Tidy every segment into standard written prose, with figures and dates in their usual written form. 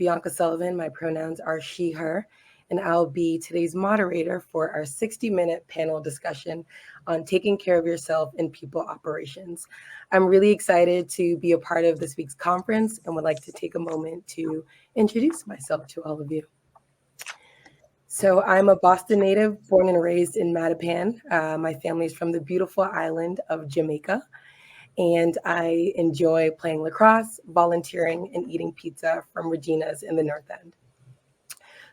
Bianca Sullivan. My pronouns are she, her, and I'll be today's moderator for our 60-minute panel discussion on taking care of yourself in people operations. I'm really excited to be a part of this week's conference and would like to take a moment to introduce myself to all of you. So I'm a Boston native, born and raised in Mattapan. My family is from the beautiful island of Jamaica, and I enjoy playing lacrosse, volunteering, and eating pizza from Regina's in the North End.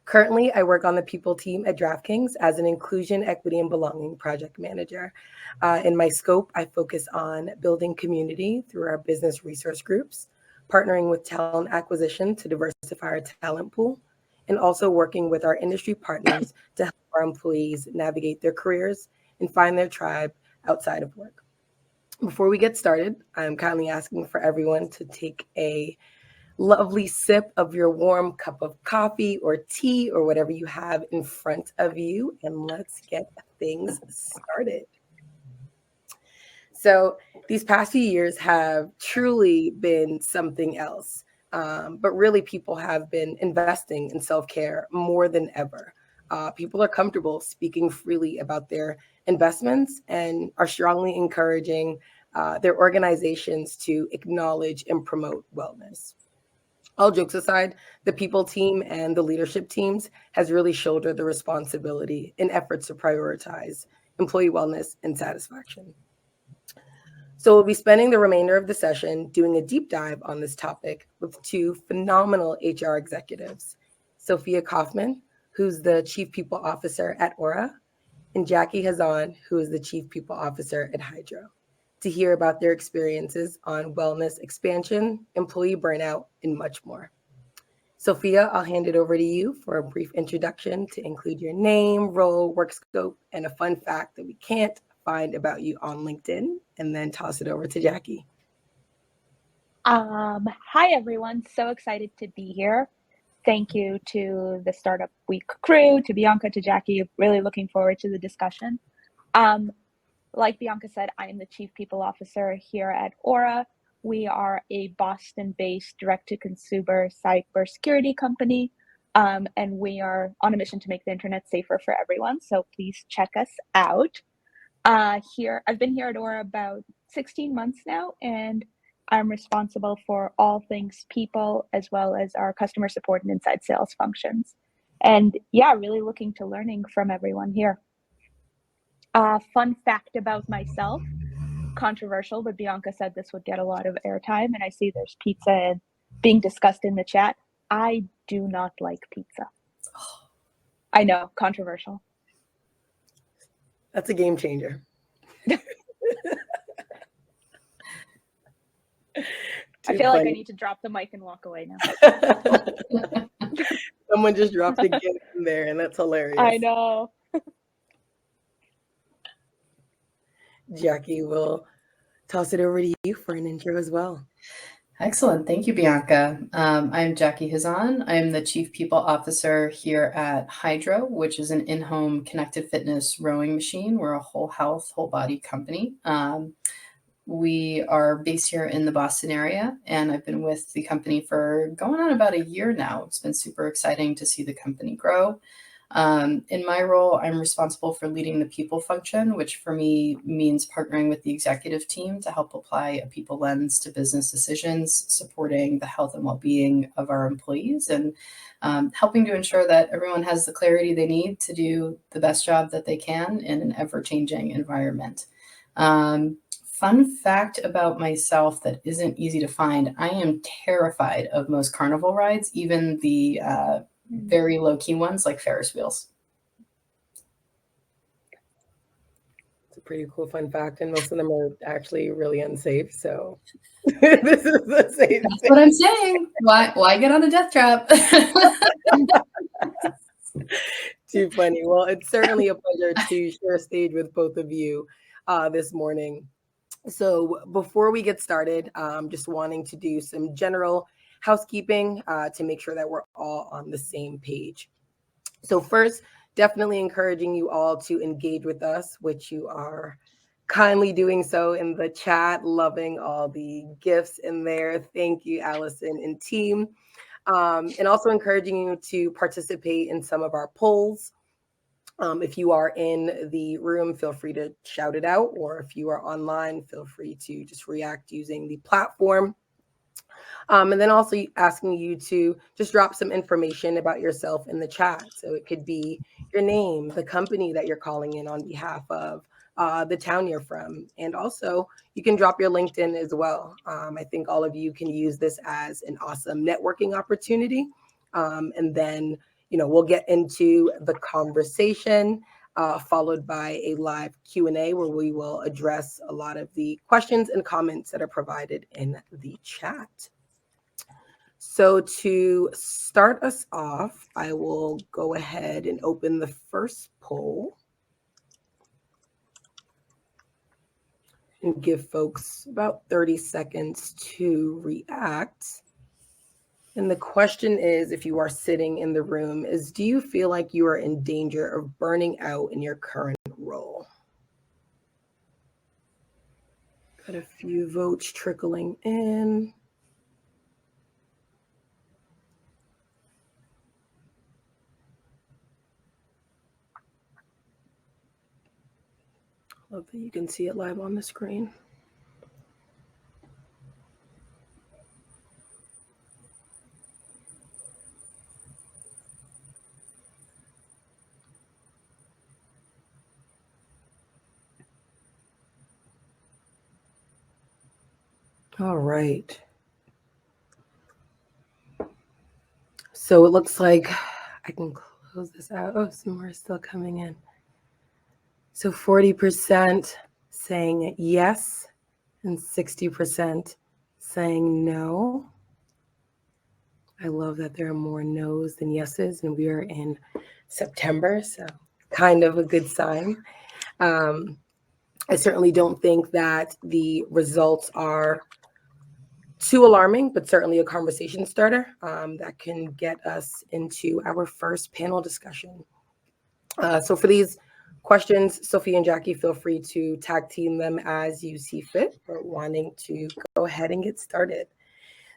Currently, I work on the people team at DraftKings as an inclusion, equity, and belonging project manager. In my scope, I focus on building community through our business resource groups, partnering with talent acquisition to diversify our talent pool, and also working with our industry partners to help our employees navigate their careers and find their tribe outside of work. Before we get started, I'm kindly asking for everyone to take a lovely sip of your warm cup of coffee or tea or whatever you have in front of you, and let's get things started. So these past few years have truly been something else. But really, people have been investing in self-care more than ever. People are comfortable speaking freely about their investments and are strongly encouraging their organizations to acknowledge and promote wellness. All jokes aside, the people team and the leadership teams has really shouldered the responsibility in efforts to prioritize employee wellness and satisfaction. So we'll be spending the remainder of the session doing a deep dive on this topic with two phenomenal HR executives, Sophia Kaufman, who's the Chief People Officer at Aura, and Jackie Hazan, who is the Chief People Officer at Hydro, to hear about their experiences on wellness expansion, employee burnout, and much more. Sophia, I'll hand it over to you for a brief introduction to include your name, role, work scope, and a fun fact that we can't find about you on LinkedIn, and then toss it over to Jackie. Hi, everyone. So excited to be here. Thank you to the Startup Week crew, to Bianca, to Jackie. Really looking forward to the discussion. Like Bianca said, I am the Chief People Officer here at Aura. We are a Boston-based direct-to-consumer cybersecurity company, and we are on a mission to make the internet safer for everyone. So please check us out. I've been here at Aura about 16 months now, and I'm responsible for all things people as well as our customer support and inside sales functions. And yeah, really looking to learning from everyone here. Fun fact about myself, controversial, but Bianca said this would get a lot of airtime, and I see there's pizza being discussed in the chat. I do not like pizza. I know, controversial. That's a game changer. I feel like I need to drop the mic and walk away now. Someone just dropped a gift in there, and that's hilarious. I know. Jackie, will toss it over to you for an intro as well. Excellent. Thank you, Bianca. I'm Jackie Hazan. I'm the Chief People Officer here at Hydro, which is an in-home connected fitness rowing machine. We're a whole health, whole body company. We are based here in the Boston area, and I've been with the company for going on about a year now. It's been super exciting to see the company grow. In my role, I'm responsible for leading the people function, which for me means partnering with the executive team to help apply a people lens to business decisions, supporting the health and well-being of our employees, and helping to ensure that everyone has the clarity they need to do the best job that they can in an ever-changing environment. Fun fact about myself that isn't easy to find, I am terrified of most carnival rides, even the very low-key ones like Ferris wheels. It's a pretty cool fun fact, and most of them are actually really unsafe. So this is the same. That's what I'm saying. Why get on a death trap? Too funny. Well, it's certainly a pleasure to share a stage with both of you this morning. So before we get started, just wanting to do some general housekeeping to make sure that we're all on the same page. So first, definitely encouraging you all to engage with us, which you are kindly doing so in the chat, loving all the gifts in there. Thank you, Allison and team. And also encouraging you to participate in some of our polls. If you are in the room, feel free to shout it out, or if you are online, feel free to just react using the platform. And then also asking you to just drop some information about yourself in the chat. So it could be your name, the company that you're calling in on behalf of, the town you're from. And also you can drop your LinkedIn as well. I think all of you can use this as an awesome networking opportunity. And then, we'll get into the conversation, followed by a live Q&A where we will address a lot of the questions and comments that are provided in the chat. So to start us off, I will go ahead and open the first poll and give folks about 30 seconds to react. And the question is, if you are sitting in the room, is do you feel like you are in danger of burning out in your current role? Got a few votes trickling in. Love that you can see it live on the screen. All right. So it looks like I can close this out. Oh, some more is still coming in. So 40% saying yes and 60% saying no. I love that there are more no's than yeses, and we are in September, so kind of a good sign. I certainly don't think that the results are too alarming, but certainly a conversation starter that can get us into our first panel discussion. So for these questions, Sophie and Jackie, feel free to tag team them as you see fit, or wanting to go ahead and get started.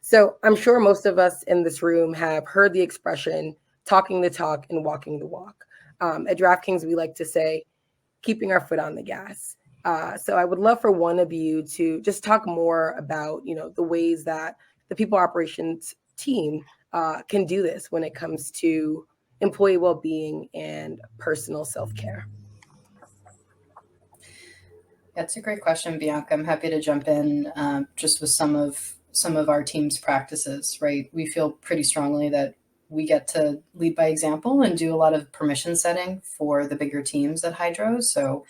So I'm sure most of us in this room have heard the expression talking the talk and walking the walk. At DraftKings, we like to say, keeping our foot on the gas. So I would love for one of you to just talk more about, the ways that the people operations team can do this when it comes to employee well-being and personal self-care. That's a great question, Bianca. I'm happy to jump in just with some of our team's practices, right? We feel pretty strongly that we get to lead by example and do a lot of permission setting for the bigger teams at Hydro. So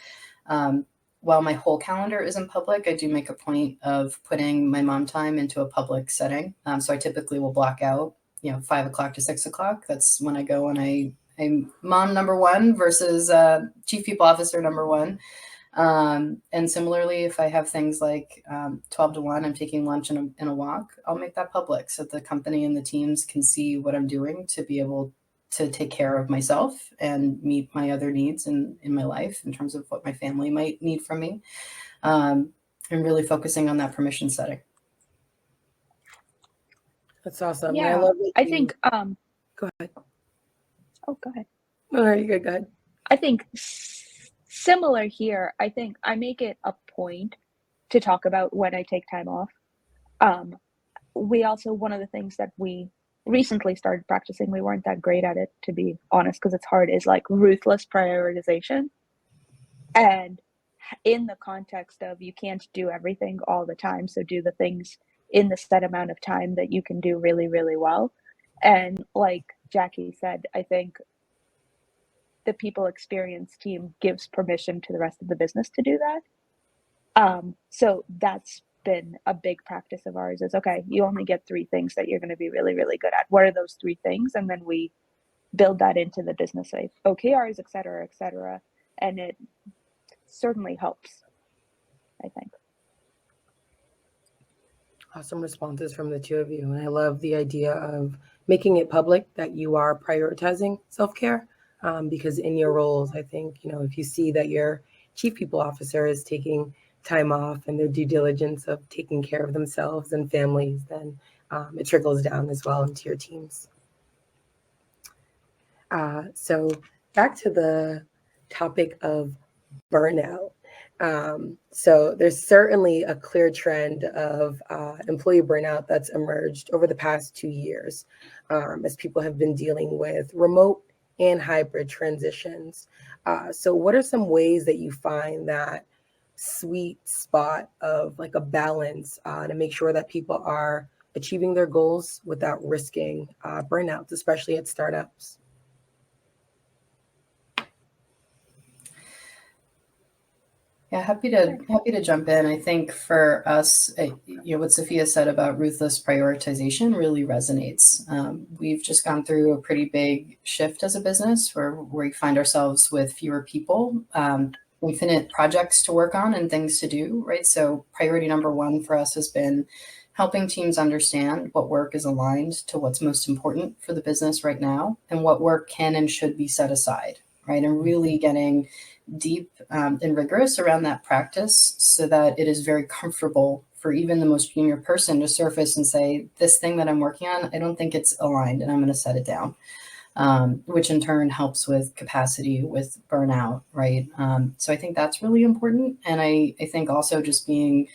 while my whole calendar isn't public, I do make a point of putting my mom time into a public setting. So I typically will block out, 5 o'clock to 6 o'clock. That's when I go and I'm mom number one versus chief people officer number one. And similarly, if I have things like 12 to 1, I'm taking lunch and a walk, I'll make that public so the company and the teams can see what I'm doing to be able to take care of myself and meet my other needs in my life in terms of what my family might need from me. And really focusing on that permission setting. That's awesome. Yeah, I love it. I think. Go ahead. Oh, go ahead. No, you good. Go ahead. I think similar here. I think I make it a point to talk about when I take time off. We also, one of the things that we recently started practicing, we weren't that great at it, to be honest, because it's hard, is like ruthless prioritization. And in the context of you can't do everything all the time, so do the things in the set amount of time that you can do really, really well. And like Jackie said, I think the people experience team gives permission to the rest of the business to do that. So that's been a big practice of ours, is okay, you only get 3 things that you're going to be really, really good at. What are those 3 things? And then we build that into the business, like OKRs, et cetera, et cetera. And it certainly helps, I think. Awesome responses from the two of you. And I love the idea of making it public that you are prioritizing self-care, because in your roles, I think, if you see that your chief people officer is taking time off and their due diligence of taking care of themselves and families, then it trickles down as well into your teams. So back to the topic of burnout. So there's certainly a clear trend of employee burnout that's emerged over the past 2 years as people have been dealing with remote and hybrid transitions. So what are some ways that you find that sweet spot of like a balance to make sure that people are achieving their goals without risking burnouts, especially at startups? Yeah, happy to jump in. I think for us, what Sophia said about ruthless prioritization really resonates. We've just gone through a pretty big shift as a business where we find ourselves with fewer people, infinite projects to work on and things to do, right? So priority number one for us has been helping teams understand what work is aligned to what's most important for the business right now and what work can and should be set aside, right? And really getting deep and rigorous around that practice so that it is very comfortable for even the most junior person to surface and say, this thing that I'm working on, I don't think it's aligned and I'm going to set it down, which in turn helps with capacity, with burnout, right? So I think that's really important. And I think also just being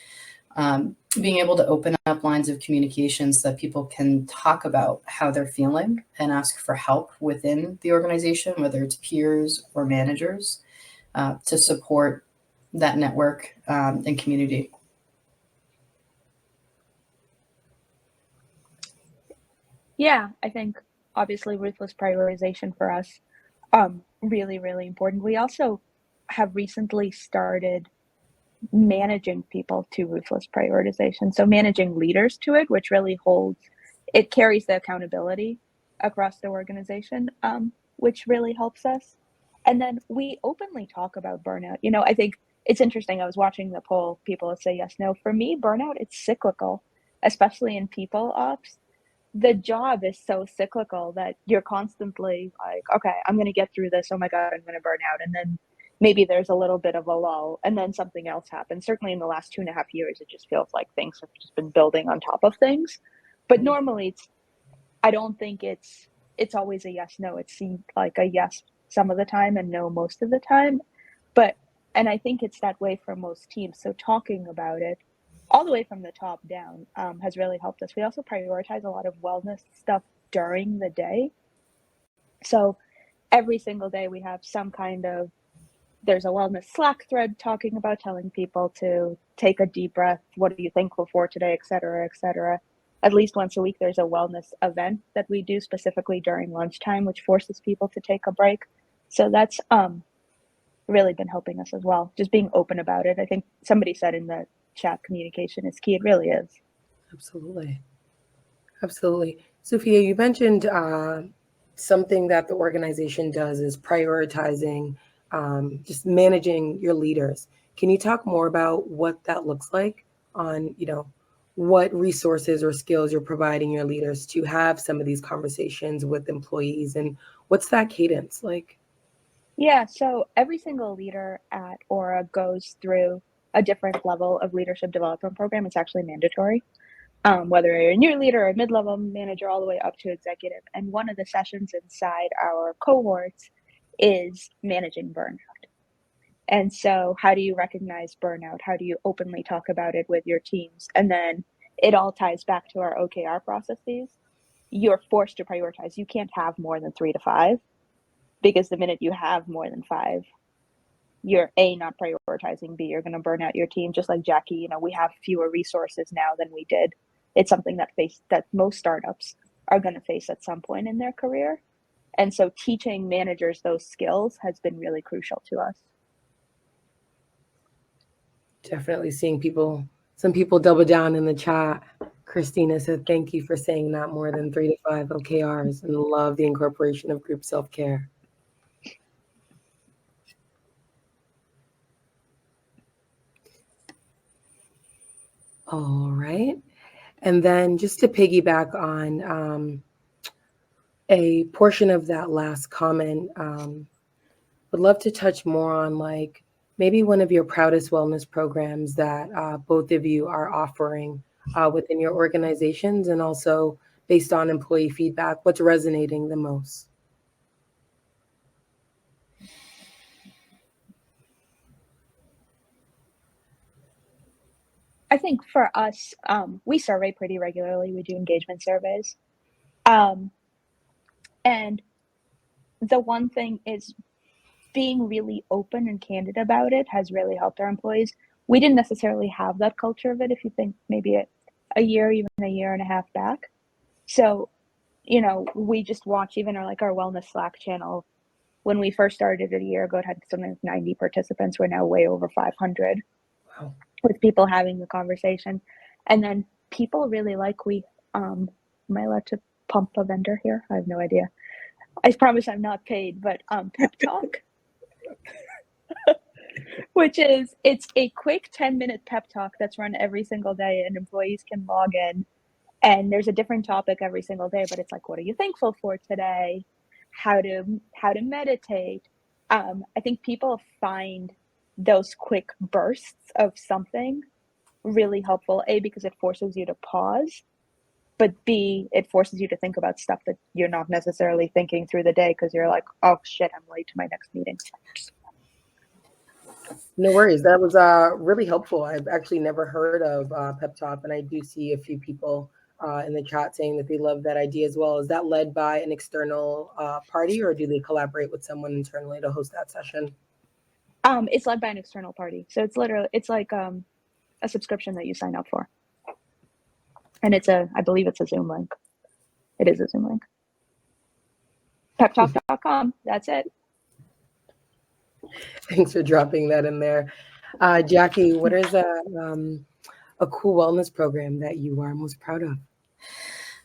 able to open up lines of communications that people can talk about how they're feeling and ask for help within the organization, whether it's peers or managers, to support that network and community. Yeah, I think obviously ruthless prioritization for us, really, really important. We also have recently started managing people to ruthless prioritization. So managing leaders to it, which really it carries the accountability across the organization, which really helps us. And then we openly talk about burnout. I think it's interesting. I was watching the poll, people would say yes, no. For me, burnout, it's cyclical, especially in people ops. The job is so cyclical that you're constantly like, okay, I'm going to get through this. Oh my God, I'm going to burn out. And then maybe there's a little bit of a lull and then something else happens. Certainly in the last 2.5 years, it just feels like things have just been building on top of things. But normally I don't think it's always a yes, no. It seemed like a yes some of the time and no most of the time. And I think it's that way for most teams. So talking about it all the way from the top down has really helped us. We also prioritize a lot of wellness stuff during the day. So every single day we have there's a wellness Slack thread talking about telling people to take a deep breath. What are you thankful for today, et cetera, et cetera. At least once a week, there's a wellness event that we do specifically during lunchtime, which forces people to take a break. So that's really been helping us as well. Just being open about it. I think somebody said in the chat, communication is key. It really is. Absolutely. Absolutely. Sophia, you mentioned something that the organization does is prioritizing, just managing your leaders. Can you talk more about what that looks like on, what resources or skills you're providing your leaders to have some of these conversations with employees, and what's that cadence like? Yeah, so every single leader at Aura goes through a different level of leadership development program. It's actually mandatory, whether you're a new leader or mid-level manager, all the way up to executive. And one of the sessions inside our cohorts is managing burnout. And so how do you recognize burnout? How do you openly talk about it with your teams? And then it all ties back to our OKR processes. You're forced to prioritize. You can't have more than 3 to 5, because the minute you have more than 5, you're A, not prioritizing, B, you're going to burn out your team. Just like Jackie, we have fewer resources now than we did. It's something that most startups are going to face at some point in their career. And so teaching managers those skills has been really crucial to us. Definitely seeing some people double down in the chat. Christina said, thank you for saying not more than 3 to 5 OKRs, and love the incorporation of group self-care. All right. And then just to piggyback on a portion of that last comment, would love to touch more on maybe one of your proudest wellness programs that both of you are offering within your organizations, and also based on employee feedback, what's resonating the most? I think for us, we survey pretty regularly. We do engagement surveys. And the one thing is being really open and candid about it has really helped our employees. We didn't necessarily have that culture of it, if you think maybe a year, even a year and a half back. So, we just watch even our wellness Slack channel. When we first started a year ago, it had something like 90 participants. We're now way over 500. Wow. With people having the conversation. And then people really am I allowed to pump a vendor here? I have no idea. I promise I'm not paid, but Pep Talk, which it's a quick 10-minute pep talk that's run every single day, and employees can log in, and there's a different topic every single day, but it's like, what are you thankful for today? How to meditate. I think people find those quick bursts of something really helpful, A, because it forces you to pause, but B, it forces you to think about stuff that you're not necessarily thinking through the day because you're like, oh shit, I'm late to my next meeting. No worries. That was really helpful. I've actually never heard of Pep Talk, and I do see a few people in the chat saying that they love that idea as well. Is that led by an external party, or do they collaborate with someone internally to host that session? It's led by an external party. So it's like a subscription that you sign up for. And I believe it's a Zoom link. It is a Zoom link. Peptalk.com. That's it. Thanks for dropping that in there. Jackie, what is a cool wellness program that you are most proud of?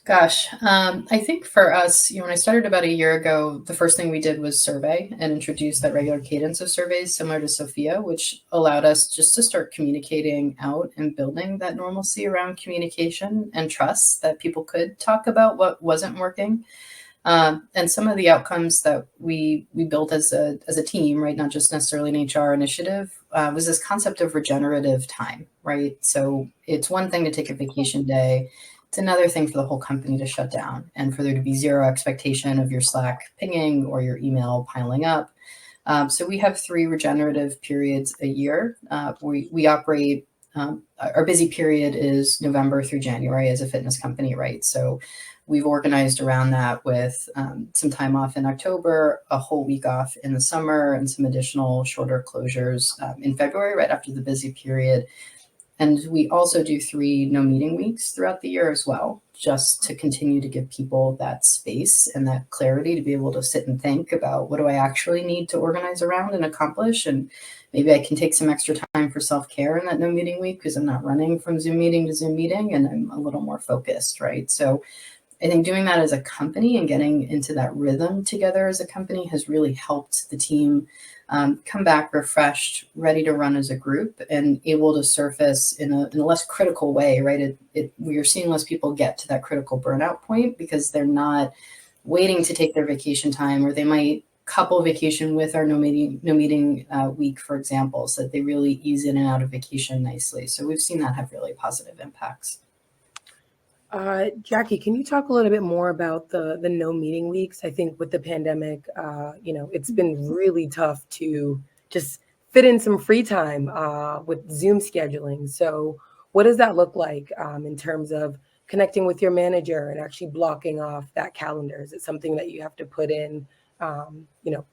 Gosh, I think for us, when I started about a year ago, the first thing we did was survey and introduce that regular cadence of surveys similar to Sophia, which allowed us just to start communicating out and building that normalcy around communication and trust that people could talk about what wasn't working. And some of the outcomes that we built as a team, right, not just necessarily an HR initiative, was this concept of regenerative time, right? So it's one thing to take a vacation day. It's another thing for the whole company to shut down and for there to be zero expectation of your Slack pinging or your email piling up. So we have 3 regenerative periods a year. We operate, our busy period is November through January as a fitness company, right? So we've organized around that with some time off in October, a whole week off in the summer, and some additional shorter closures in February, right after the busy period. And we also do 3 no meeting weeks throughout the year as well, just to continue to give people that space and that clarity to be able to sit and think about what do I actually need to organize around and accomplish. And maybe I can take some extra time for self-care in that no meeting week because I'm not running from Zoom meeting to Zoom meeting and I'm a little more focused, right? So I think doing that as a company and getting into that rhythm together as a company has really helped the team come back refreshed, ready to run as a group, and able to surface in a less critical way, right? We are seeing less people get to that critical burnout point because they're not waiting to take their vacation time, or they might couple vacation with our no meeting week, for example, so that they really ease in and out of vacation nicely. So we've seen that have really positive impacts. Jackie, can you talk a little bit more about the no meeting weeks? I think with the pandemic, it's been really tough to just fit in some free time with Zoom scheduling. So what does that look like in terms of connecting with your manager and actually blocking off that calendar? Is it something that you have to put in,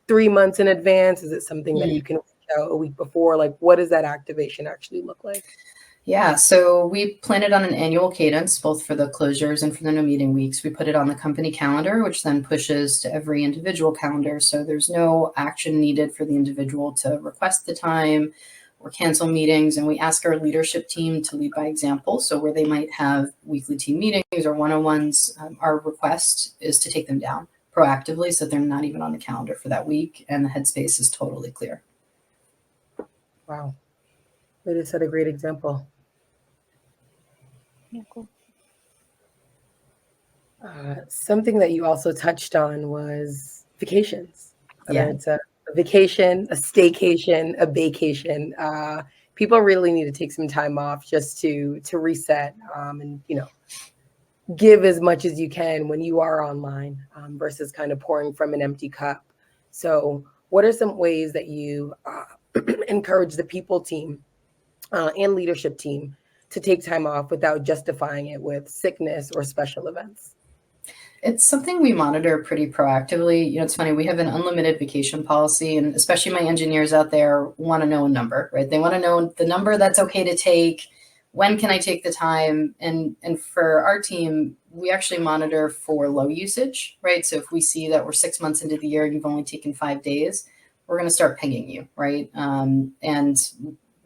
3 months in advance? Is it something that you can reach out a week before? Like, what does that activation actually look like? Yeah, so we plan it on an annual cadence, both for the closures and for the no meeting weeks. We put it on the company calendar, which then pushes to every individual calendar. So there's no action needed for the individual to request the time or cancel meetings. And we ask our leadership team to lead by example. So where they might have weekly team meetings or one-on-ones, our request is to take them down proactively so they're not even on the calendar for that week. And the headspace is totally clear. Wow. That is set a great example. Yeah, cool. Something that you also touched on was vacations. Whether it's a vacation, a staycation, a vacation. people really need to take some time off just to reset, and give as much as you can when you are online, versus kind of pouring from an empty cup. So what are some ways that you encourage the people team and leadership team to take time off without justifying it with sickness or special events? It's something we monitor pretty proactively. It's funny, we have an unlimited vacation policy, and especially my engineers out there want to know a number, right? They want to know the number that's okay to take. When can I take the time? And for our team, we actually monitor for low usage, right? So if we see that we're 6 months into the year and you've only taken 5 days, we're going to start pinging you, right? And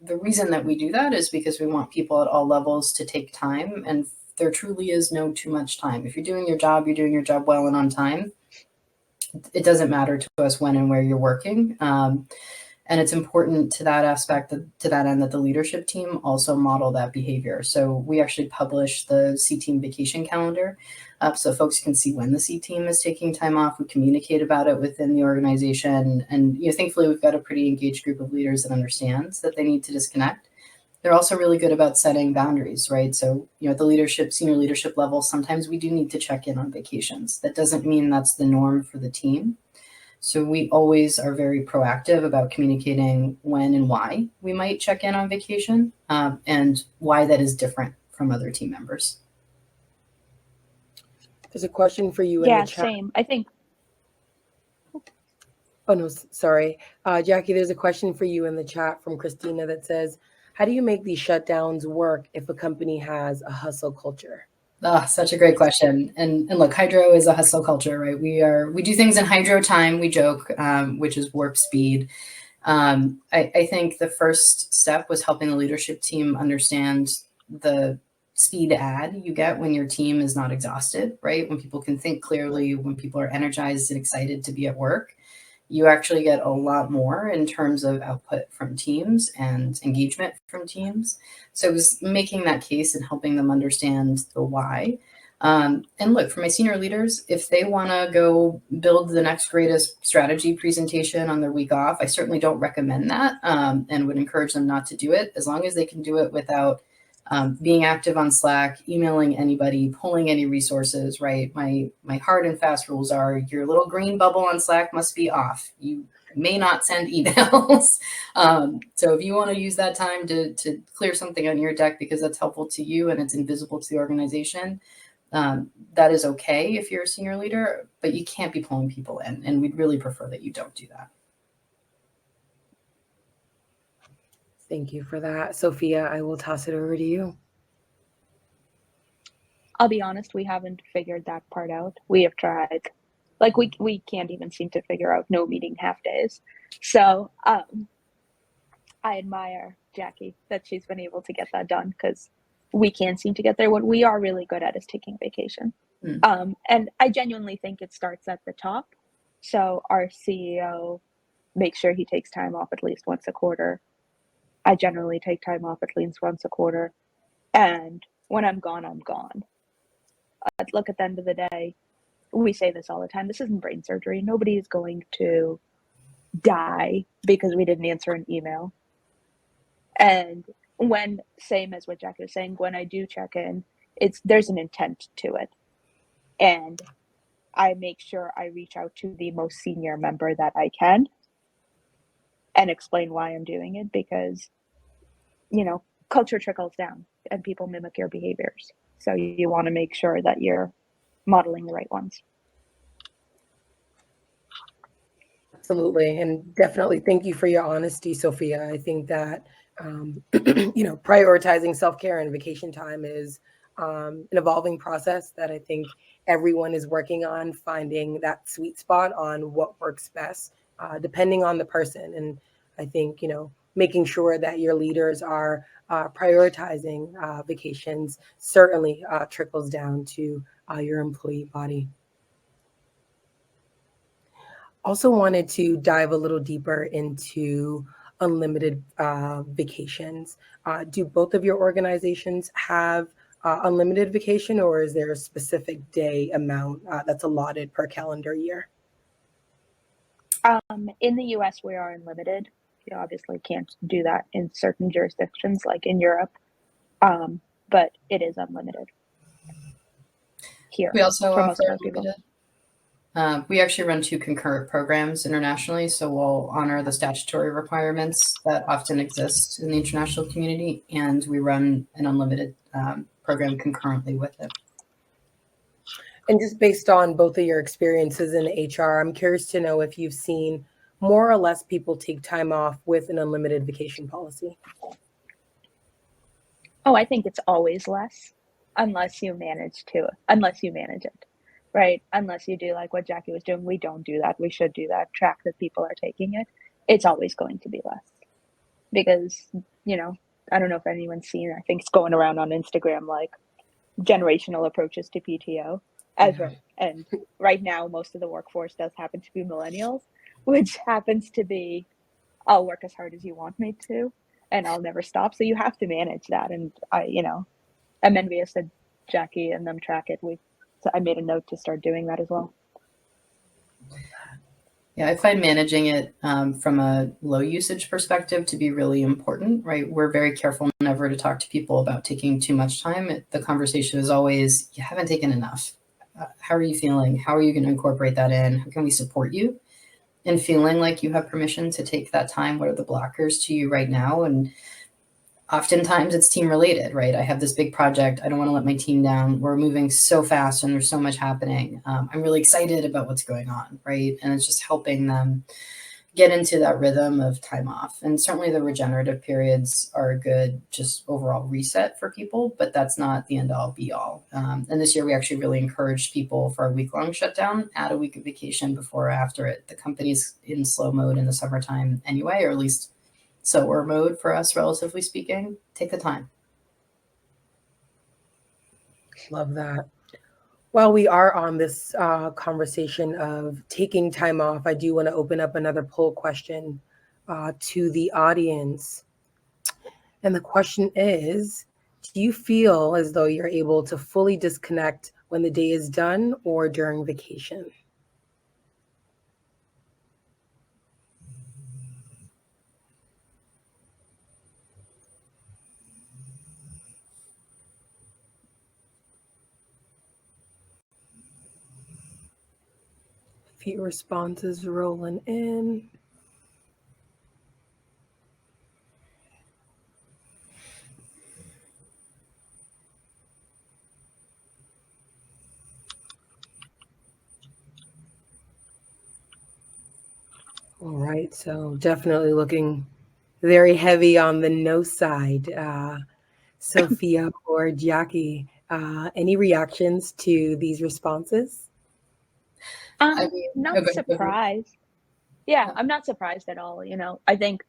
the reason that we do that is because we want people at all levels to take time, and there truly is no too much time. If you're doing your job well and on time. It doesn't matter to us when and where you're working. And it's important to that aspect, to that end, that the leadership team also model that behavior. So we actually publish the C team vacation calendar, so folks can see when the C team is taking time off. We communicate about it within the organization, and thankfully we've got a pretty engaged group of leaders that understands that they need to disconnect. They're also really good about setting boundaries, right? So, at the senior leadership level, sometimes we do need to check in on vacations. That doesn't mean that's the norm for the team. So we always are very proactive about communicating when and why we might check in on vacation, and why that is different from other team members. There's a question for you in the chat. Yeah, same. I think. Oh, no, sorry. Jackie, there's a question for you in the chat from Christina that says, how do you make these shutdowns work if a company has a hustle culture? Such a great question. And look, Hydro is a hustle culture, right? We do things in Hydro time, we joke, which is warp speed. I think the first step was helping the leadership team understand the speed add you get when your team is not exhausted, right? When people can think clearly, when people are energized and excited to be at work, you actually get a lot more in terms of output from teams and engagement from teams. So it was making that case and helping them understand the why. And look, for my senior leaders, if they want to go build the next greatest strategy presentation on their week off, I certainly don't recommend that, and would encourage them not to do it, as long as they can do it without being active on Slack, emailing anybody, pulling any resources, right? My hard and fast rules are your little green bubble on Slack must be off. You may not send emails. So if you want to use that time to clear something on your deck because that's helpful to you and it's invisible to the organization, that is okay if you're a senior leader, but you can't be pulling people in, and we'd really prefer that you don't do that. Thank you for that. Sophia, I will toss it over to you. I'll be honest, we haven't figured that part out. We have tried. Like we can't even seem to figure out no meeting half days. So I admire Jackie that she's been able to get that done, because we can't seem to get there. What we are really good at is taking vacation. And I genuinely think it starts at the top. So our CEO makes sure he takes time off at least once a quarter. I generally take time off at least once a quarter. And when I'm gone, I'm gone. Look, at the end of the day, we say this all the time. This isn't brain surgery. Nobody is going to die because we didn't answer an email. And when, same as what Jackie was saying, when I do check in, there's an intent to it. And I make sure I reach out to the most senior member that I can and explain why I'm doing it, because, culture trickles down and people mimic your behaviors. So you want to make sure that you're modeling the right ones. Absolutely. And definitely thank you for your honesty, Sophia. I think that, prioritizing self-care and vacation time is an evolving process that I think everyone is working on, finding that sweet spot on what works best, depending on the person. And I think, making sure that your leaders are prioritizing vacations certainly trickles down to your employee body. Also wanted to dive a little deeper into unlimited vacations. Do both of your organizations have unlimited vacation, or is there a specific day amount that's allotted per calendar year? In the US, we are unlimited. You obviously can't do that in certain jurisdictions, like in Europe, but it is unlimited here. We also for offer most of our people. unlimited. We actually run 2 concurrent programs internationally, so we'll honor the statutory requirements that often exist in the international community, and we run an unlimited program concurrently with it. And just based on both of your experiences in HR, I'm curious to know if you've seen more or less people take time off with an unlimited vacation policy. Oh, I think it's always less unless you manage it, right? Unless you do like what Jackie was doing. We don't do that. We should do that. Track that people are taking it. It's always going to be less because, I don't know if anyone's seen, I think it's going around on Instagram, like generational approaches to PTO. And right now, most of the workforce does happen to be millennials, which happens to be, I'll work as hard as you want me to, and I'll never stop. So you have to manage that. And I'm envious that Jackie and them track it. So I made a note to start doing that as well. Yeah, I find managing it from a low usage perspective to be really important, right? We're very careful never to talk to people about taking too much time. The conversation is always, you haven't taken enough. How are you feeling? How are you going to incorporate that in? How can we support you in feeling like you have permission to take that time? What are the blockers to you right now? And oftentimes it's team related, right? I have this big project. I don't want to let my team down. We're moving so fast and there's so much happening. I'm really excited about what's going on, right? And it's just helping them get into that rhythm of time off. And certainly the regenerative periods are a good just overall reset for people, but that's not the end all be all. And this year we actually really encouraged people for a week-long shutdown, add a week of vacation before or after it. The company's in slow mode in the summertime anyway, or at least slower mode for us, relatively speaking. Take the time. Love that. While we are on this conversation of taking time off, I do want to open up another poll question to the audience. And the question is, do you feel as though you're able to fully disconnect when the day is done or during vacation? Few responses rolling in. All right, so definitely looking very heavy on the no side. Sophia or Jackie, any reactions to these responses? Not surprised. Yeah, I'm not surprised at all. I think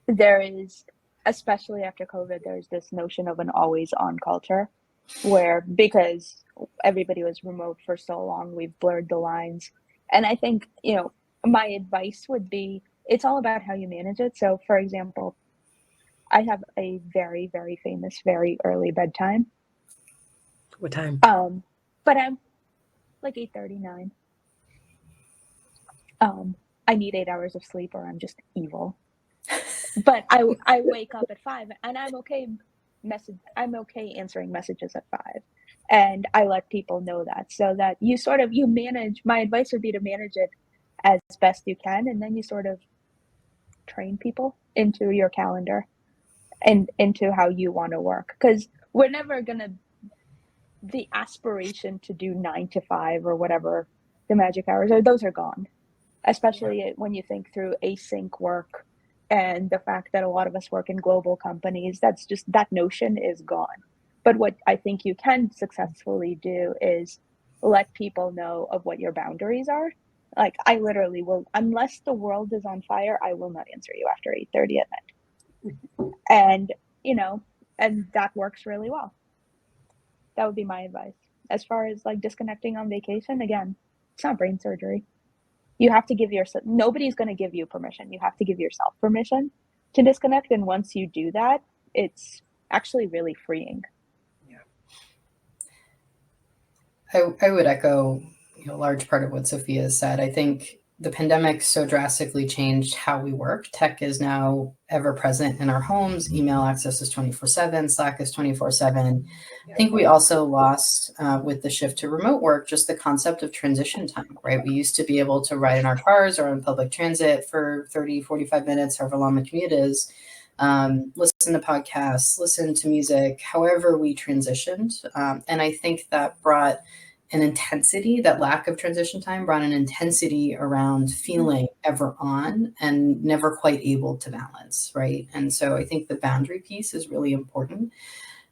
there is, especially after COVID, there's this notion of an always on culture where, because everybody was remote for so long, we've blurred the lines. And I think, my advice would be, it's all about how you manage it. So for example, I have a very, very famous, very early bedtime. What time? But I'm like 8:39. I need 8 hours of sleep or I'm just evil. But I wake up at 5 and I'm okay answering messages at 5. And I let people know that, so that you manage. My advice would be to manage it as best you can, and then you sort of train people into your calendar and into how you want to work. Because we're never gonna, the aspiration to do 9 to 5 or whatever the magic hours are, those are gone. Especially when you think through async work and the fact that a lot of us work in global companies, that notion is gone. But what I think you can successfully do is let people know of what your boundaries are. Like, I literally will, unless the world is on fire, I will not answer you after 8:30 at night. And, and that works really well. That would be my advice. As far as like disconnecting on vacation, again, it's not brain surgery. You have to give yourself, nobody's going to give you permission. You have to give yourself permission to disconnect. And once you do that, it's actually really freeing. I would echo a large part of what Sophia said. I think the pandemic so drastically changed how we work. Tech is now ever present in our homes. Email access is 24/7. Slack is 24/7. I think we also lost, with the shift to remote work, just the concept of transition time, right? We used to be able to ride in our cars or on public transit for 30, 45 minutes, however long the commute is, listen to podcasts, listen to music, however we transitioned. And I think that brought an intensity, that lack of transition time brought an intensity around feeling ever on and never quite able to balance, right? And so I think the boundary piece is really important.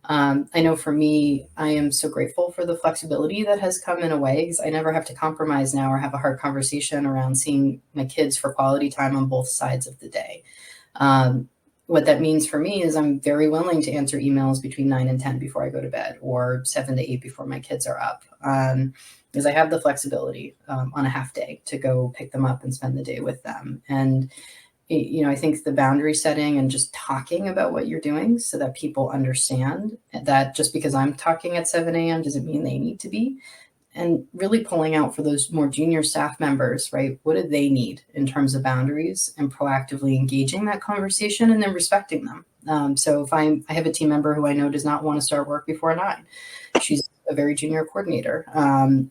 I know for me, I am so grateful for the flexibility that has come in a way, because I never have to compromise now or have a hard conversation around seeing my kids for quality time on both sides of the day. What that means for me is I'm very willing to answer emails between 9 and 10 before I go to bed, or 7 to 8 before my kids are up, because I have the flexibility on a half day to go pick them up and spend the day with them. And I think the boundary setting and just talking about what you're doing so that people understand that just because I'm talking at 7 a.m. doesn't mean they need to be. And really pulling out for those more junior staff members, right? What do they need in terms of boundaries, and proactively engaging that conversation and then respecting them. So if I have a team member who I know does not want to start work before 9, she's a very junior coordinator.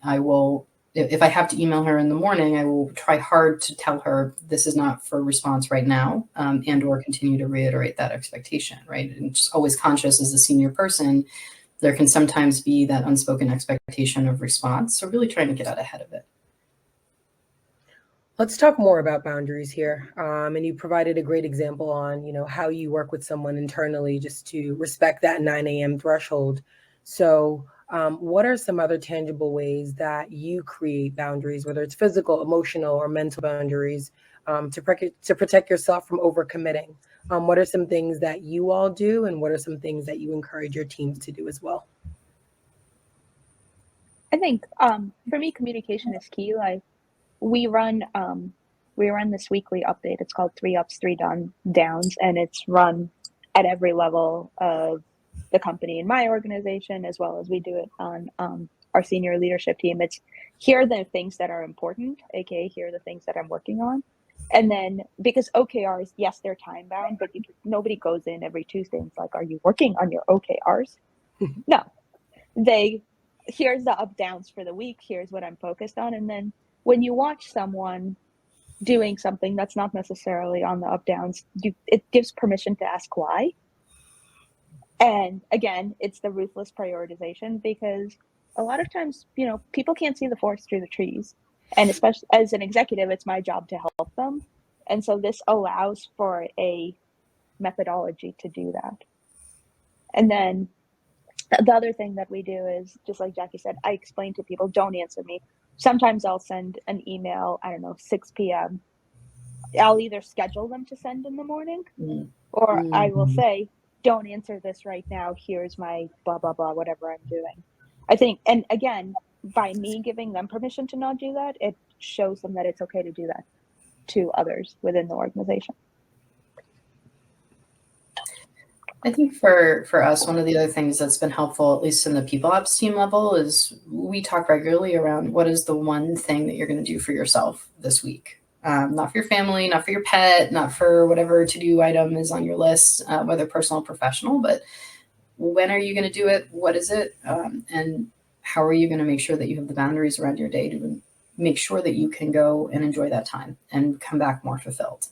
I will, if I have to email her in the morning, I will try hard to tell her this is not for response right now, and or continue to reiterate that expectation, right? And just always conscious as a senior person, there can sometimes be that unspoken expectation of response. So really trying to get out ahead of it. Let's talk more about boundaries here. And you provided a great example on, how you work with someone internally just to respect that 9 a.m. threshold. So what are some other tangible ways that you create boundaries, whether it's physical, emotional, or mental boundaries, to protect yourself from overcommitting? What are some things that you all do, and what are some things that you encourage your teams to do as well? I think for me, communication is key. Like we run this weekly update. It's called 3 Ups, 3 Downs, and it's run at every level of the company in my organization, as well as we do it on our senior leadership team. It's here are the things that are important, aka here are the things that I'm working on. And then, because OKRs, yes, they're time bound, but nobody goes in every Tuesday and it's like, are you working on your OKRs? No, here's the up downs for the week. Here's what I'm focused on. And then when you watch someone doing something that's not necessarily on the up downs, it gives permission to ask why. And again, it's the ruthless prioritization, because a lot of times, people can't see the forest through the trees. And especially as an executive, it's my job to help them. And so this allows for a methodology to do that. And then the other thing that we do is, just like Jackie said, I explain to people, don't answer me. Sometimes I'll send an email, 6 p.m. I'll either schedule them to send in the morning, or I will say, don't answer this right now. Here's my blah, blah, blah, whatever I'm doing. I think, and again, by me giving them permission to not do that, it shows them that it's okay to do that to others within the organization. I think for us, one of the other things that's been helpful, at least in the people ops team level, is we talk regularly around what is the one thing that you're going to do for yourself this week. Not for your family, not for your pet, not for whatever to-do item is on your list, whether personal or professional, but when are you going to do it? What is it? And how are you going to make sure that you have the boundaries around your day to make sure that you can go and enjoy that time and come back more fulfilled?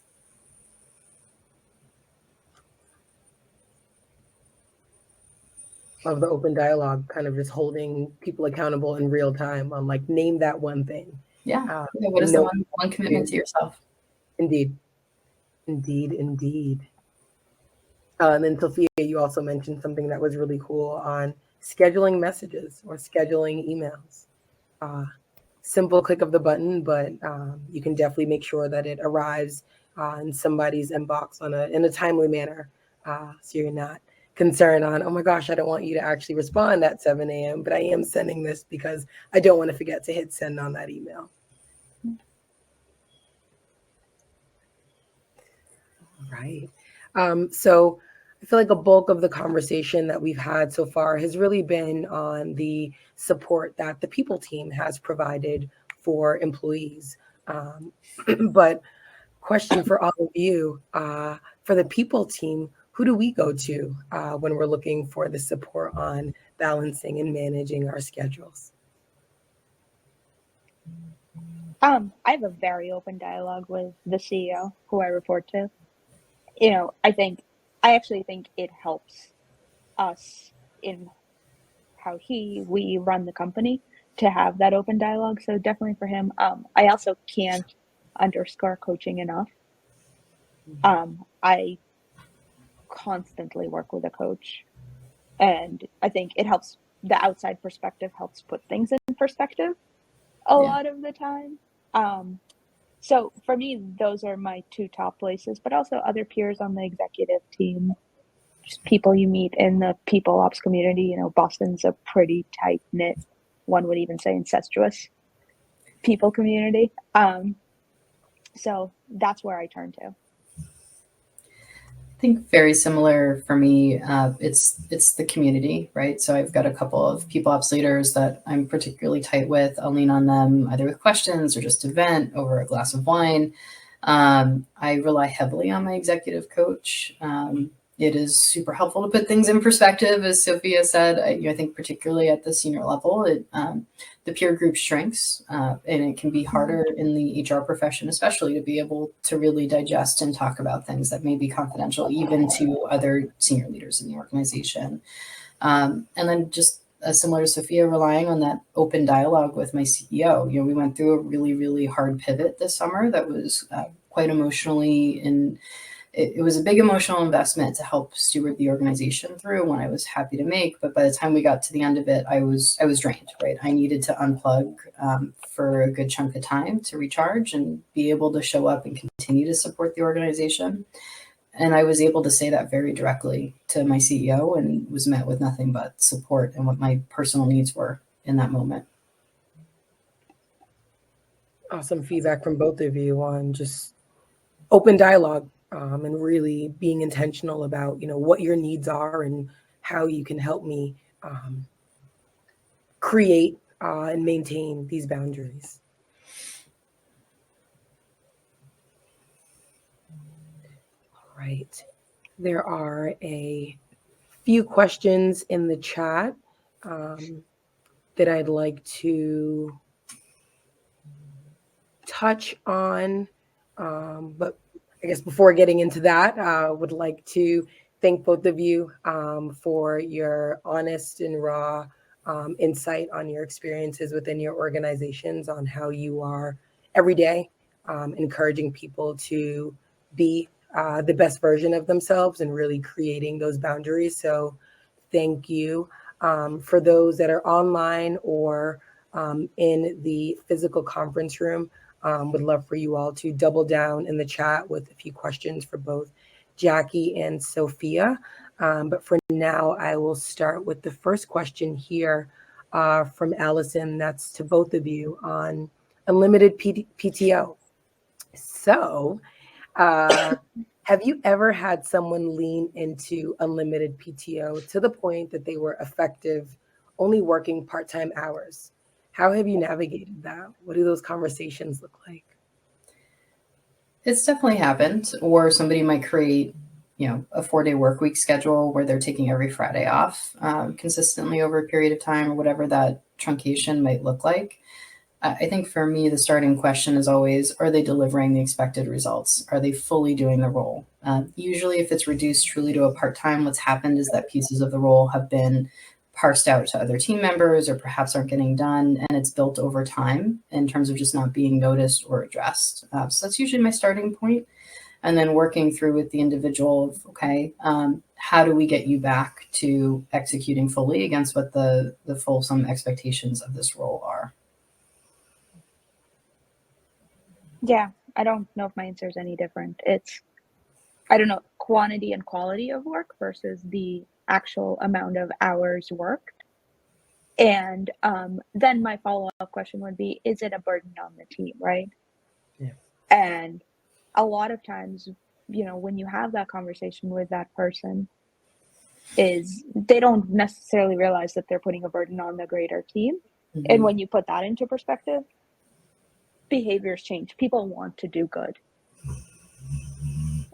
Of the open dialogue, kind of just holding people accountable in real time on name that one thing. Yeah. What is the one commitment to yourself? Indeed. And then Sophia, you also mentioned something that was really cool on scheduling messages or scheduling emails. Simple click of the button, but you can definitely make sure that it arrives in somebody's inbox in a timely manner, so you're not concerned on, oh my gosh, I don't want you to actually respond at 7 a.m., but I am sending this because I don't want to forget to hit send on that email. Right. So I feel like a bulk of the conversation that we've had so far has really been on the support that the people team has provided for employees. But question for all of you, for the people team, who do we go to when we're looking for the support on balancing and managing our schedules? I have a very open dialogue with the CEO who I report to. I actually think it helps us in how we run the company to have that open dialogue. So definitely for him. I also can't underscore coaching enough. I constantly work with a coach, and I think it helps. The outside perspective helps put things in perspective a lot of the time. So for me, those are my two top places, but also other peers on the executive team, just people you meet in the people ops community. Boston's a pretty tight knit, one would even say incestuous people community. So that's where I turn to. I think very similar for me. It's the community, right? So I've got a couple of people ops leaders that I'm particularly tight with. I'll lean on them either with questions or just to vent over a glass of wine. I rely heavily on my executive coach. It is super helpful to put things in perspective, as Sophia said. I think particularly at the senior level, the peer group shrinks, and it can be harder in the HR profession, especially to be able to really digest and talk about things that may be confidential, even to other senior leaders in the organization. And then just similar to Sophia, relying on that open dialogue with my CEO. We went through a really, really hard pivot this summer that was quite emotionally and it was a big emotional investment to help steward the organization through, one I was happy to make. But by the time we got to the end of it, I was drained, right? I needed to unplug for a good chunk of time to recharge and be able to show up and continue to support the organization. And I was able to say that very directly to my CEO and was met with nothing but support and what my personal needs were in that moment. Awesome feedback from both of you on just open dialogue, and really being intentional about what your needs are and how you can help me create and maintain these boundaries. All right, there are a few questions in the chat that I'd like to touch on, but I guess before getting into that, I would like to thank both of you for your honest and raw insight on your experiences within your organizations, on how you are every day encouraging people to be the best version of themselves and really creating those boundaries. So thank you. For those that are online or in the physical conference room, would love for you all to double down in the chat with a few questions for both Jackie and Sophia. But for now, I will start with the first question here from Allison. That's to both of you on unlimited PTO. So, have you ever had someone lean into unlimited PTO to the point that they were effective only working part-time hours? How have you navigated that? What do those conversations look like? It's definitely happened. Or somebody might create, a 4-day work week schedule where they're taking every Friday off consistently over a period of time, or whatever that truncation might look like. I think for me, the starting question is always, are they delivering the expected results? Are they fully doing the role? Usually, if it's reduced truly to a part-time, what's happened is that pieces of the role have been parsed out to other team members or perhaps aren't getting done, and it's built over time in terms of just not being noticed or addressed. So that's usually my starting point. And then working through with the individual of, okay, how do we get you back to executing fully against what the fulsome expectations of this role are? Yeah, I don't know if my answer is any different. It's, I don't know, quantity and quality of work versus the actual amount of hours worked. And then my follow-up question would be, is it a burden on the team, right? Yeah. And a lot of times, when you have that conversation with that person, is they don't necessarily realize that they're putting a burden on the greater team. Mm-hmm. And when you put that into perspective, behaviors change. People want to do good.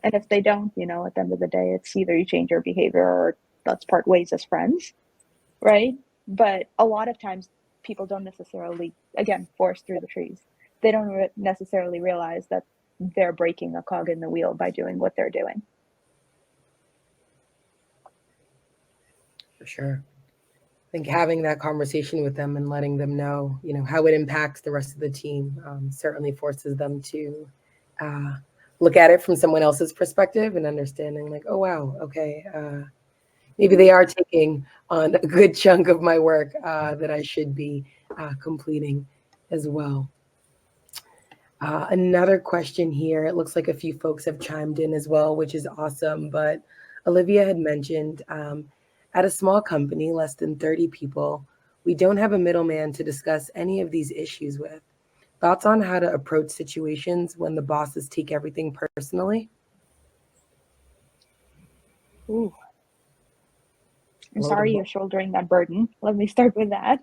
And if they don't, at the end of the day, it's either you change your behavior or let's part ways as friends, right? But a lot of times people don't necessarily, again, forest through the trees. They don't necessarily realize that they're breaking a cog in the wheel by doing what they're doing. For sure. I think having that conversation with them and letting them know, how it impacts the rest of the team certainly forces them to look at it from someone else's perspective and understanding like, oh, wow, okay, maybe they are taking on a good chunk of my work that I should be completing as well. Another question here. It looks like a few folks have chimed in as well, which is awesome. But Olivia had mentioned at a small company, less than 30 people, we don't have a middleman to discuss any of these issues with. Thoughts on how to approach situations when the bosses take everything personally? Ooh. I'm sorry you're shouldering that burden. Let me start with that.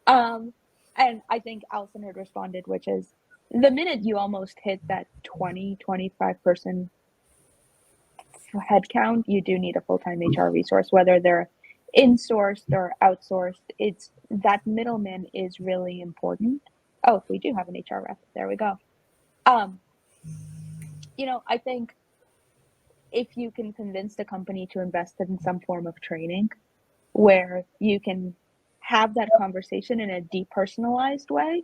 And I think Allison had responded, which is the minute you almost hit that 20, 25 person head count, you do need a full-time HR resource, whether they're insourced or outsourced. It's that middleman is really important. Oh, we do have an HR rep. There we go. I think if you can convince the company to invest in some form of training where you can have that conversation in a depersonalized way,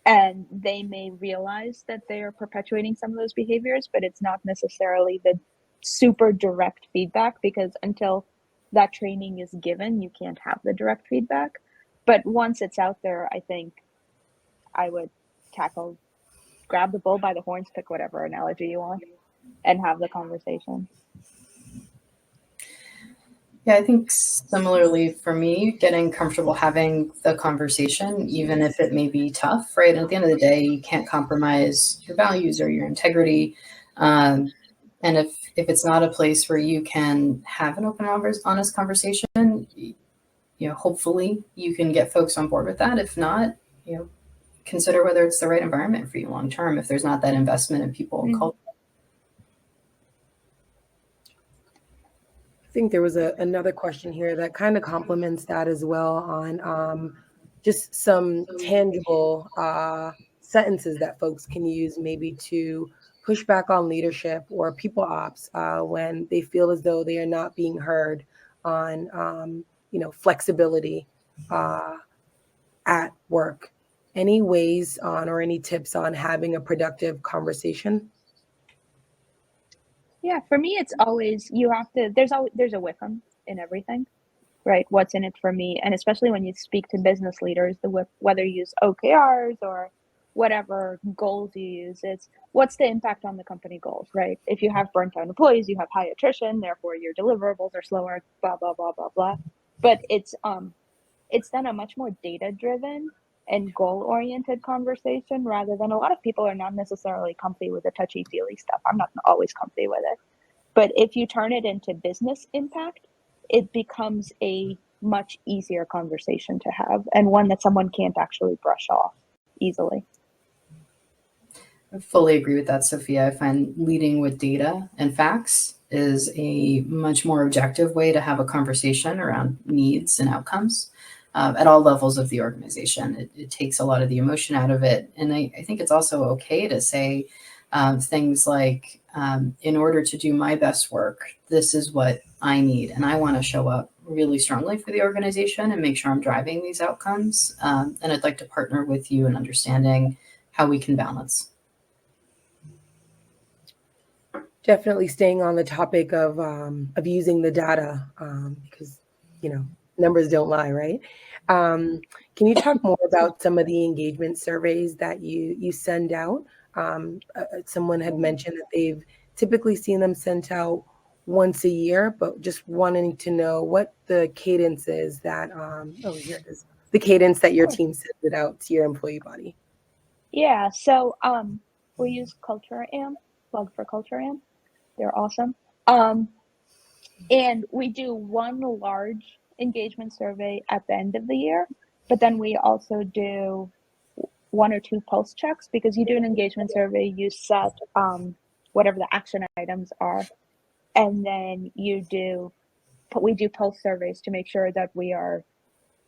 and they may realize that they are perpetuating some of those behaviors, but it's not necessarily the super direct feedback, because until that training is given, you can't have the direct feedback. But once it's out there, I think I would grab the bull by the horns, pick whatever analogy you want, and have the conversation. Yeah, I think similarly for me, getting comfortable having the conversation, even if it may be tough, right? At the end of the day, you can't compromise your values or your integrity. And if it's not a place where you can have an open, honest conversation, hopefully you can get folks on board with that. If not, consider whether it's the right environment for you long term, if there's not that investment in people and culture. I think there was another question here that kind of complements that as well on just some tangible sentences that folks can use maybe to push back on leadership or people ops when they feel as though they are not being heard on flexibility at work. Any ways on or any tips on having a productive conversation? Yeah, for me, it's always there's a WIFM in everything, right? What's in it for me, and especially when you speak to business leaders, whether you use OKRs or whatever goals you use, it's what's the impact on the company goals, right? If you have burnt out employees, you have high attrition, therefore your deliverables are slower, blah blah blah blah blah. But it's then a much more data driven and goal oriented conversation, rather than a lot of people are not necessarily comfy with the touchy feely stuff. I'm not always comfy with it. But if you turn it into business impact, it becomes a much easier conversation to have, and one that someone can't actually brush off easily. I fully agree with that, Sophia. I find leading with data and facts is a much more objective way to have a conversation around needs and outcomes at all levels of the organization. It takes a lot of the emotion out of it. And I think it's also okay to say things like, in order to do my best work, this is what I need. And I want to show up really strongly for the organization and make sure I'm driving these outcomes. And I'd like to partner with you in understanding how we can balance. Definitely staying on the topic of using the data because numbers don't lie, right? Can you talk more about some of the engagement surveys that you send out? Someone had mentioned that they've typically seen them sent out once a year, but just wanting to know what the cadence is that here it is, the cadence that your team sends it out to your employee body. Yeah, so we use Culture Amp, plug for Culture Amp. They're awesome. And we do one large engagement survey at the end of the year, but then we also do 1 or 2 pulse checks, because you do an engagement survey, you set whatever the action items are, and then we do pulse surveys to make sure that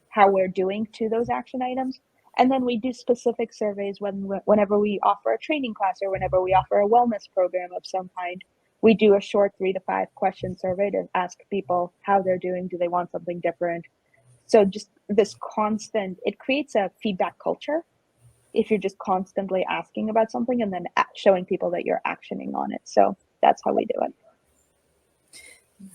how we're doing to those action items. And then we do specific surveys whenever we offer a training class or whenever we offer a wellness program of some kind. We do a short 3 to 5 question survey to ask people how they're doing. Do they want something different? So just this constant, it creates a feedback culture if you're just constantly asking about something and then showing people that you're actioning on it. So that's how we do it.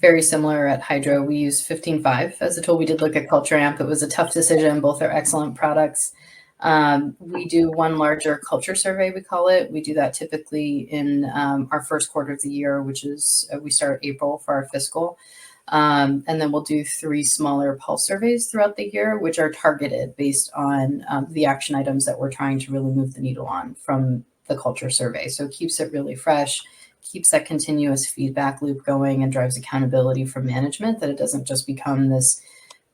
Very similar at Hydro. We use 15.5 as a tool. We did look at Culture Amp. It was a tough decision. Both are excellent products. We do one larger culture survey, we call it. We do that typically in our first quarter of the year, which is we start April for our fiscal. And then we'll do 3 smaller pulse surveys throughout the year, which are targeted based on the action items that we're trying to really move the needle on from the culture survey. So it keeps it really fresh, keeps that continuous feedback loop going, and drives accountability from management, that it doesn't just become this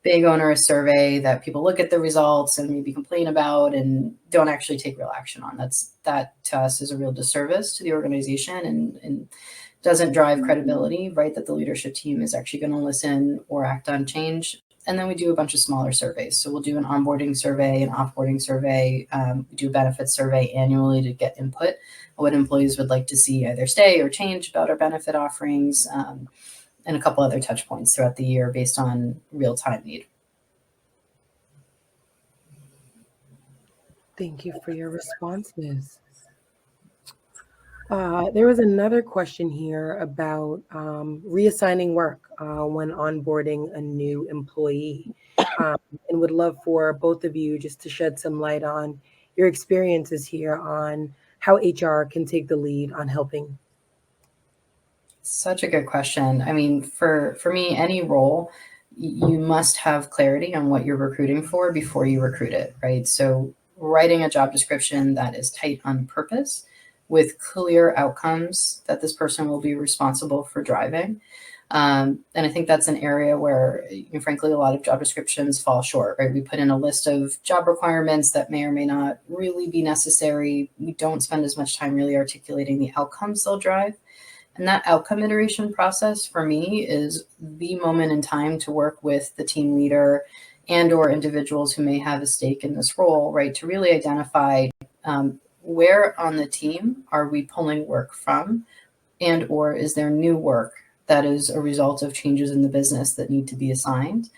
big onerous survey that people look at the results and maybe complain about and don't actually take real action on. That to us is a real disservice to the organization and doesn't drive credibility, right? That the leadership team is actually going to listen or act on change. And then we do a bunch of smaller surveys. So we'll do an onboarding survey, an offboarding survey. We do a benefits survey annually to get input on what employees would like to see either stay or change about our benefit offerings, and a couple other touch points throughout the year based on real-time need. Thank you for your responses. There was another question here about reassigning work when onboarding a new employee, and would love for both of you just to shed some light on your experiences here on how HR can take the lead on helping. Such a good question. I mean, for me, any role, you must have clarity on what you're recruiting for before you recruit it, right? So writing a job description that is tight on purpose with clear outcomes that this person will be responsible for driving. And I think that's an area where, frankly, a lot of job descriptions fall short, right? We put in a list of job requirements that may or may not really be necessary. We don't spend as much time really articulating the outcomes they'll drive. And that outcome iteration process for me is the moment in time to work with the team leader and or individuals who may have a stake in this role, right? To really identify where on the team are we pulling work from, and or is there new work that is a result of changes in the business that need to be assigned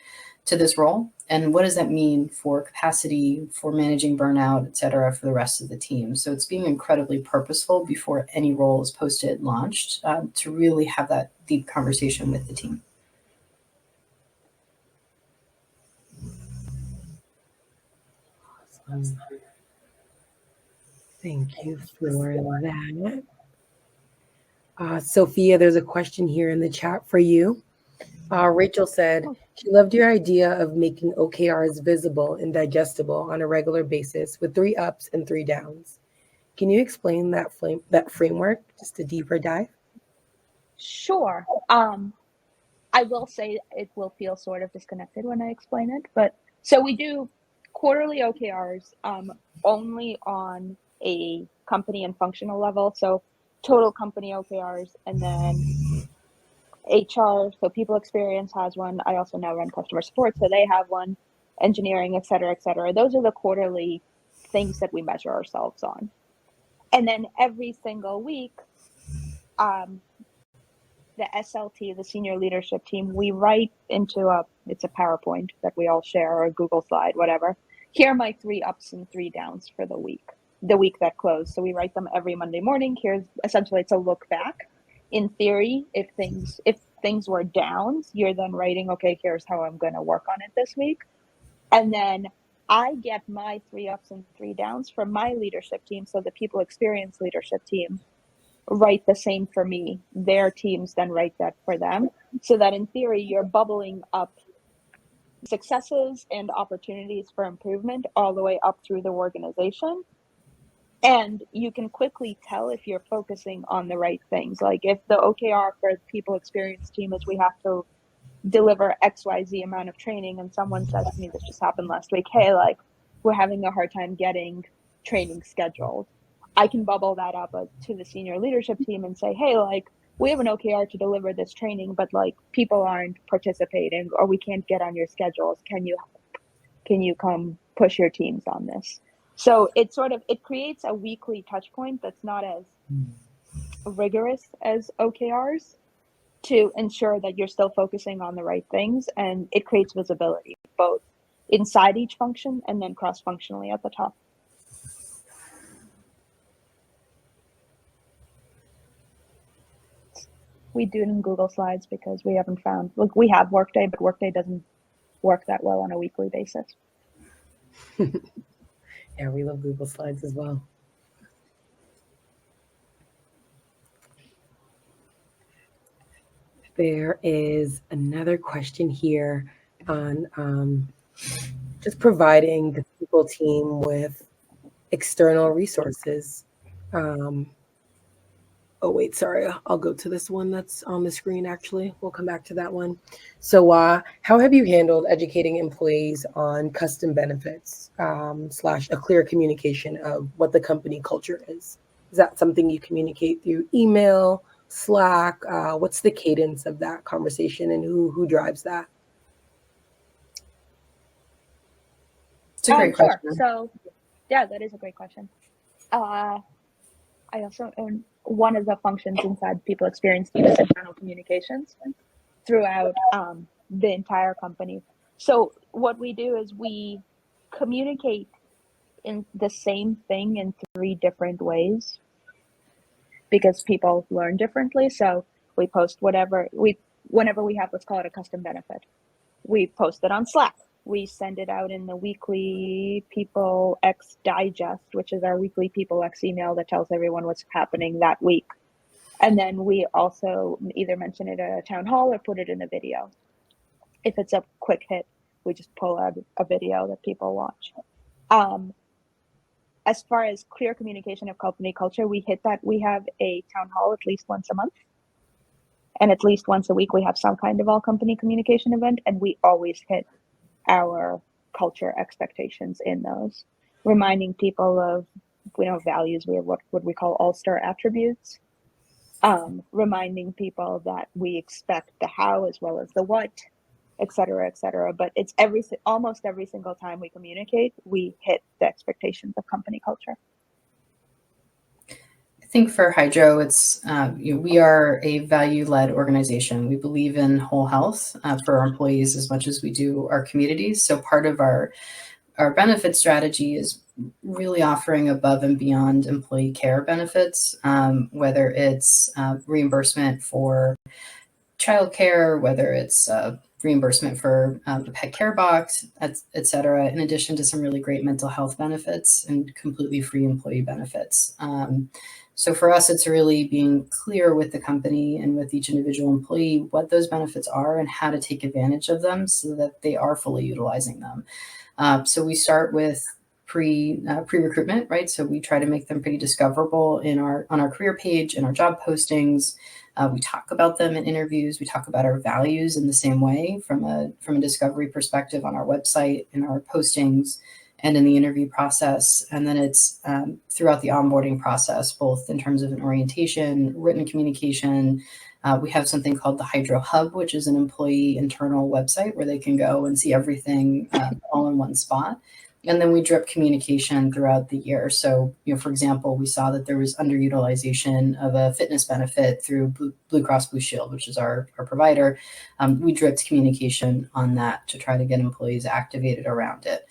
to this role? And what does that mean for capacity, for managing burnout, et cetera, for the rest of the team? So it's being incredibly purposeful before any role is posted, launched, to really have that deep conversation with the team. Awesome. Thank you for that. Sophia, there's a question here in the chat for you. Rachel said she loved your idea of making OKRs visible and digestible on a regular basis with 3 ups and 3 downs. Can you explain that framework, just a deeper dive? Sure. I will say it will feel sort of disconnected when I explain it, but so we do quarterly OKRs only on a company and functional level. So total company OKRs, and then HR, so people experience has one. I also now run customer support, so they have one, engineering, et cetera, et cetera. Those are the quarterly things that we measure ourselves on. And then every single week, the SLT, the senior leadership team, we write into it's a PowerPoint that we all share, or a Google slide, whatever. Here are my 3 ups and 3 downs for the week that closed. So we write them every Monday morning. Here's essentially, it's a look back. In theory, if things were downs, you're then writing, okay, here's how I'm going to work on it this week. And then I get my 3 ups and 3 downs from my leadership team. So the people experience leadership team write the same for me. Their teams then write that for them. So that in theory, you're bubbling up successes and opportunities for improvement all the way up through the organization. And you can quickly tell if you're focusing on the right things. Like if the OKR for the people experience team is we have to deliver XYZ amount of training, and someone says to me, this just happened last week, hey, like we're having a hard time getting training scheduled. I can bubble that up to the senior leadership team and say, hey, like, we have an OKR to deliver this training, but like people aren't participating or we can't get on your schedules. Can you come push your teams on this? So it creates a weekly touch point that's not as rigorous as OKRs to ensure that you're still focusing on the right things, and it creates visibility both inside each function and then cross-functionally at the top. We do it in Google Slides because we haven't found, look, we have Workday, but Workday doesn't work that well on a weekly basis. Yeah, we love Google Slides as well. There is another question here on just providing the people team with external resources. Oh, wait, sorry. I'll go to this one that's on the screen, actually. We'll come back to that one. So how have you handled educating employees on custom benefits / a clear communication of what the company culture is? Is that something you communicate through email, Slack? What's the cadence of that conversation and who drives that? It's a great question. Sure. So, yeah, that is a great question. I also own one of the functions inside people experience team is internal communications throughout the entire company. So what we do is we communicate in the same thing in 3 different ways because people learn differently. So we post whenever we have, let's call it a custom benefit. We post it on Slack. We send it out in the weekly People X Digest, which is our weekly People X email that tells everyone what's happening that week. And then we also either mention it at a town hall or put it in a video. If it's a quick hit, we just pull out a video that people watch. As far as clear communication of company culture, we hit that. We have a town hall at least once a month. And at least once a week, we have some kind of all company communication event. And we always hit our culture expectations in those, reminding people of, we don't have values, we have what would we call all-star attributes, reminding people that we expect the how as well as the what, et cetera, et cetera. But it's almost every single time we communicate, we hit the expectations of company culture. I think for Hydro, it's we are a value-led organization. We believe in whole health for our employees as much as we do our communities. So part of our benefit strategy is really offering above and beyond employee care benefits, whether it's reimbursement for childcare, whether it's reimbursement for the pet care box, et cetera, in addition to some really great mental health benefits and completely free employee benefits. So for us, it's really being clear with the company and with each individual employee what those benefits are and how to take advantage of them so that they are fully utilizing them. So we start with pre-recruitment, right? So we try to make them pretty discoverable on our career page, in our job postings. We talk about them in interviews. We talk about our values in the same way from a discovery perspective on our website, in our postings, and in the interview process. And then it's throughout the onboarding process, both in terms of an orientation, written communication. We have something called the Hydro Hub, which is an employee internal website where they can go and see everything all in one spot. And then we drip communication throughout the year. So, for example, we saw that there was underutilization of a fitness benefit through Blue Cross Blue Shield, which is our provider. We dripped communication on that to try to get employees activated around it.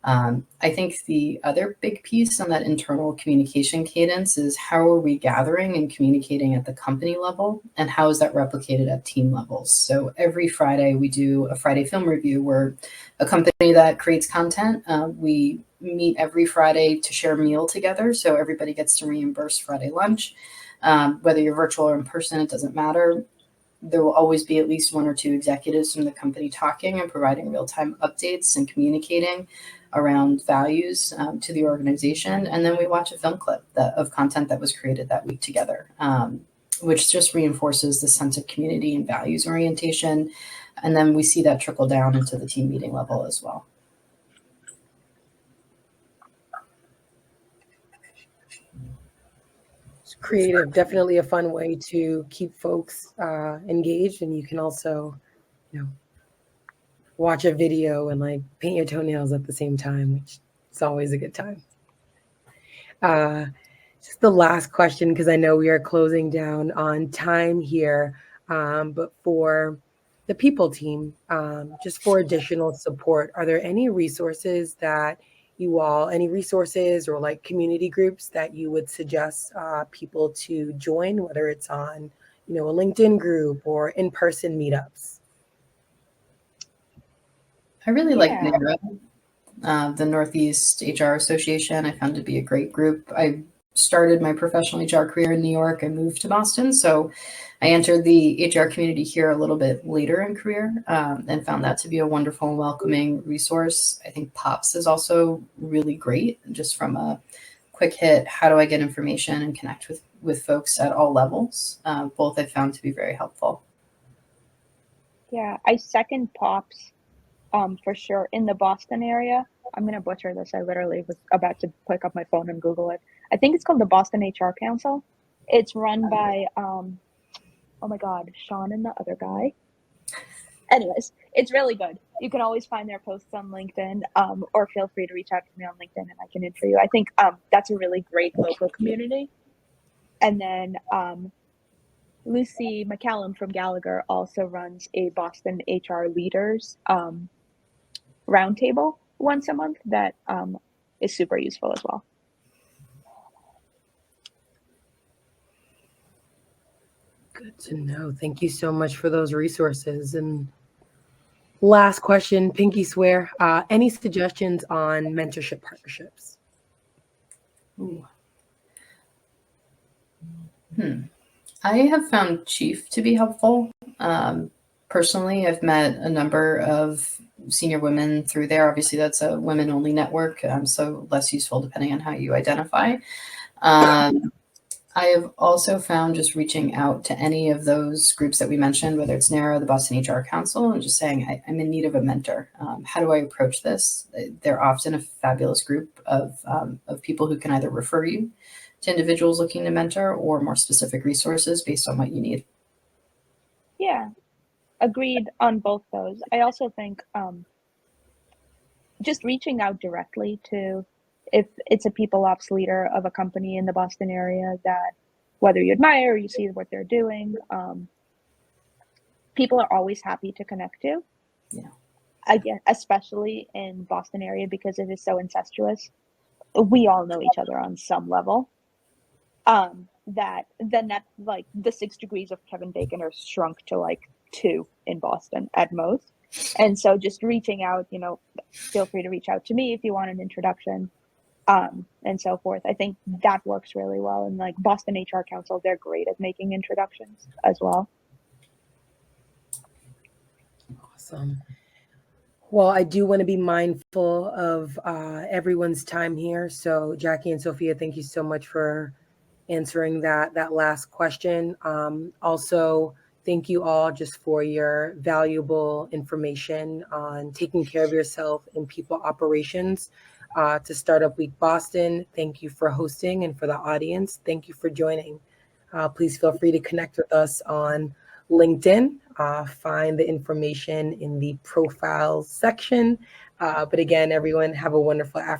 I think the other big piece on that internal communication cadence is how are we gathering and communicating at the company level, and how is that replicated at team levels? So every Friday we do a Friday film review. We're a company that creates content. We meet every Friday to share a meal together. So everybody gets to reimburse Friday lunch. Whether you're virtual or in person, it doesn't matter. There will always be at least 1 or 2 executives from the company talking and providing real-time updates and communicating around values to the organization. And then we watch a film clip of content that was created that week together, which just reinforces the sense of community and values orientation. And then we see that trickle down into the team meeting level as well. It's creative, definitely a fun way to keep folks engaged, and you can also, watch a video and like paint your toenails at the same time, which is always a good time. Uh, just the last question, because I know we are closing down on time here, but for the people team, just for additional support, are there any resources that any resources or like community groups that you would suggest people to join, whether it's on, a LinkedIn group or in-person meetups? I really like Yeah. NARA, the Northeast HR Association. I found to be a great group. I started my professional HR career in New York. I moved to Boston, so I entered the HR community here a little bit later in career, and found that to be a wonderful and welcoming resource. I think POPS is also really great, just from a quick hit, how do I get information and connect with folks at all levels. Both I found to be very helpful. Yeah, I second POPs for sure in the Boston area. I'm gonna butcher this. I literally was about to pick up my phone and Google it. I think it's called the Boston HR Council. It's run by oh my God, Sean and the other guy. Anyways, it's really good. You can always find their posts on LinkedIn, or feel free to reach out to me on LinkedIn and I can intro you. I think that's a really great local community. And then Lucy McCallum from Gallagher also runs a Boston HR leaders roundtable once a month that is super useful as well. Good to know. Thank you so much for those resources. And last question, pinky swear, any suggestions on mentorship partnerships? Ooh. I have found Chief to be helpful. Personally, I've met a number of senior women through there. Obviously, that's a women-only network, so less useful depending on how you identify. I have also found just reaching out to any of those groups that we mentioned, whether it's NARA, the Boston HR Council, and just saying, I'm in need of a mentor. How do I approach this? They're often a fabulous group of people who can either refer you to individuals looking to mentor or more specific resources based on what you need. Yeah, agreed on both those. I also think just reaching out directly to, if it's a people ops leader of a company in the Boston area that whether you admire or you see what they're doing, people are always happy to connect to. Yeah. Again, especially in Boston area because it is so incestuous. We all know each other on some level. That the net, like the 6 degrees of Kevin Bacon are shrunk to like 2 in Boston at most. And so just reaching out, feel free to reach out to me if you want an introduction, and so forth. I think that works really well. And like Boston HR Council, they're great at making introductions as well. Awesome. Well, I do want to be mindful of everyone's time here. So Jackie and Sophia, thank you so much for answering that last question. Also, thank you all just for your valuable information on taking care of yourself in people operations to Startup Week Boston. Thank you for hosting, and for the audience, thank you for joining. Please feel free to connect with us on LinkedIn. Find the information in the profiles section. But again, everyone, have a wonderful afternoon.